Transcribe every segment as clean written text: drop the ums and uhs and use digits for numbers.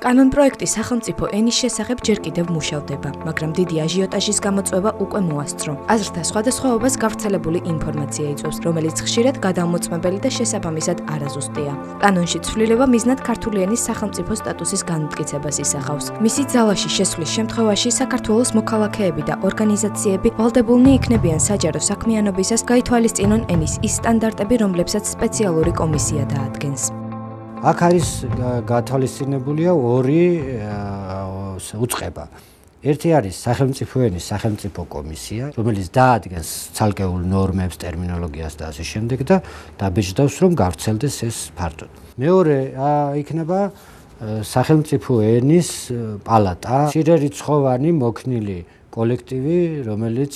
კანონპროექტი სახელმწიფო ენის შესახებ ჯერ კიდევ მუშავდება, მაგრამ დიდი აჟიოტაჟის გამოწვევა უკვე მოასწრო. აზრთა სხვადასხვაობას გავრცელებული ინფორმაცია იწვევს, რომელიც ხშირად გადამოწმებელი და შესაბამისად არაზუსტია. კანონში ცვლილება მიზნად ქართული ენის სახელმწიფო სტატუსის განმტკიცებას ისახავს. მისი ძალაში შესვლის შემთხვევაში საქართველოს მოქალაქეები და ორგანიზაციები ვალდებულნი იქნებიან საჯარო საქმიანობისას გაითვალისწინონ ენის ის სტანდარტები, რომლებსაც სპეციალური კომისია დაადგენს. აქ არის გათვალისწინებულია ორი უწყება. ერთი არის სახელმწიფო ენის სახელმწიფო კომისია, რომელიც დაადგენს ცალკეულ ნორმებს, ტერმინოლოგიას და ასე შემდეგ და დაბეჭდავს, რომ გავრცელდეს ეს ფართოდ. მეორე იქნება სახელმწიფო ენის პალატა, მცირერიცხოვანი მოქნილი კოლექტივი, რომელიც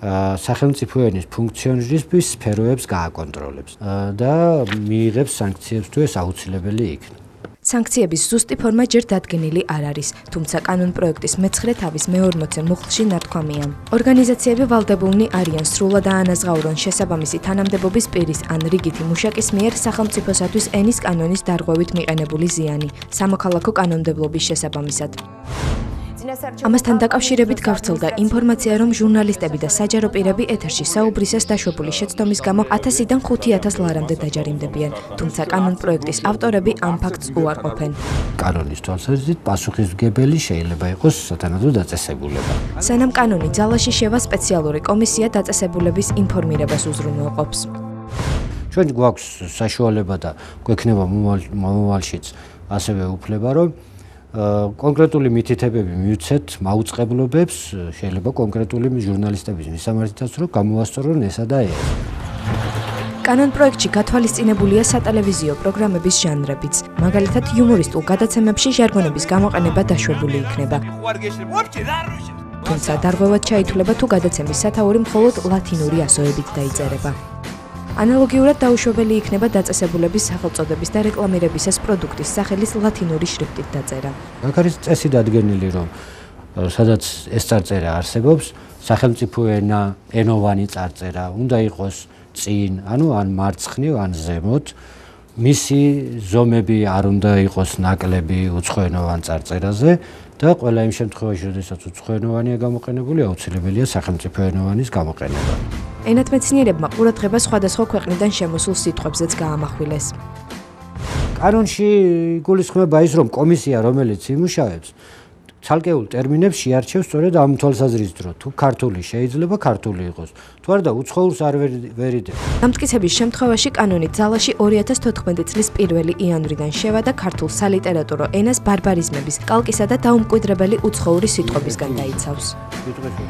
სახელმწიფო ენის ფუნქციონირების სფეროებს გააკონტროლებს და მიიღებს სანქციებს თუ ეს აუცილებელი იქნება. სანქციების ზუსტი ფორმა ჯერ დადგენილი არ არის, თუმცა კანონპროექტის მე-9 თავის მე-40 მუხლში ნათქვამია. ორგანიზაციები ვალდებულნი არიან სრულად აანაზღაურონ შესაბამისი თანამდებობის პირის ან რიგითი მუშაკის მიერ სახელმწიფოსათვის ენის კანონის დარღვევით მიყენებული ზიანი, სამოქალაქო კანონმდებლობის შესაბამისად. ამასთან დაკავშირებით გავრცელდა ინფორმაცია, რომ ჟურნალისტები და საჯარო პირები ეთერში საუბრისას დაშვებული შეცდომის გამო 1000-დან 5000 ლარამდე დაჯარიმდებიან, თუმცა კანონპროექტის ავტორები ამ ფაქტს უარყოფენ. კანონის თვალსაზრისით პასუხისმგებელი შეიძლება იყოს სათანადო დაწესებულება. სანამ კანონი ძალაში შევა, სპეციალური კომისია დაწესებულების ინფორმირებას უზრუნველყოფს. ჩვენ გვაქვს საშუალება და გვექნება მომავალშიც ასევე უფლება, რომ კონკრეტული მითითებები მივცეთ მაუწყებლობებს, შეიძლება კონკრეტული ჟურნალისტების მისამართითაც, რომ გამოვასწორონ ესა და ეს. კანონპროექტში გათვალისწინებულია სატელევიზიო პროგრამების ჟანრებიც. მაგალითად, იუმორისტულ გადაცემებში ჟარგონების გამოყენება დაშვებული იქნება. თუმცა დარღვევად ჩაითვლება თუ გადაცემის სათაური მხოლოდ ლათინური ასოებით დაიწერება. ანალოგიურად დაუშვებელი იქნება დაწესებულების სახელწოდების და რეკლამირებისას პროდუქტის სახელის ლათინური შრიფტით დაწერა. აქ არის წესი დადგენილი, რომ სადაც ეს წარწერა არსებობს, სახელმწიფო ენა, ენოვანი წარწერა უნდა იყოს წინ, ანუ ან მარცხნივ, ან ზემოთ. მისი ზომები არ უნდა იყოს ნაკლები უცხოენოვან წარწერაზე და ყველა იმ შემთხვევაში, როდესაც უცხოენოვანია გამოყენებული, აუცილებელია სახელმწიფო ენოვანის გამოყენება. ენათმეცნიერებმა ყურადღება სხვადასხვა ქვეყნიდან შემოსულ სიტყვებზეც გაამახვილეს. კანონში იგულისხმება ის, რომ კომისია, რომელიც იმუშავებს, ცალკეულ ტერმინებს შეარჩევს სწორედ ამ თვალსაზრისით, რომ თუ ქართული შეიძლება ქართული იყოს, თუ არა და უცხოურს არ ვერიდებს. დამტკიცების შემთხვევაში კანონი ძალაში 2014 წლის 1 იანვრიდან შევა და ქართულ სალიტერატურო ენას ბარბარიზმების, კალკისა და დაუმკვიდრებელი უცხოური სიტყვებისგან დაიცავს.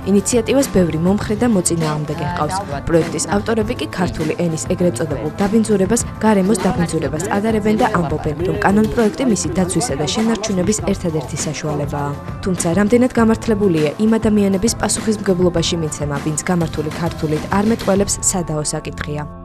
ინიციატივას ბევრი მომხრე და მოწინააღმდეგე ჰყავს. პროექტის ავტორები კი ქართული ენის ეგრეთ წოდებულ დაბინძურებას, გარემოს დაბინძურებას ადარებენ და ამბობენ, რომ კანონპროექტი მისი დაცვისა და შენარჩუნების ერთადერთი საშუალებაა. თუმცა რამდენად გამართლებულია იმ ადამიანების პასუხისმგებლობაში მიცემა, ვინც გამართული ქართულით არ მეტყველებს, სადაო საკითხია.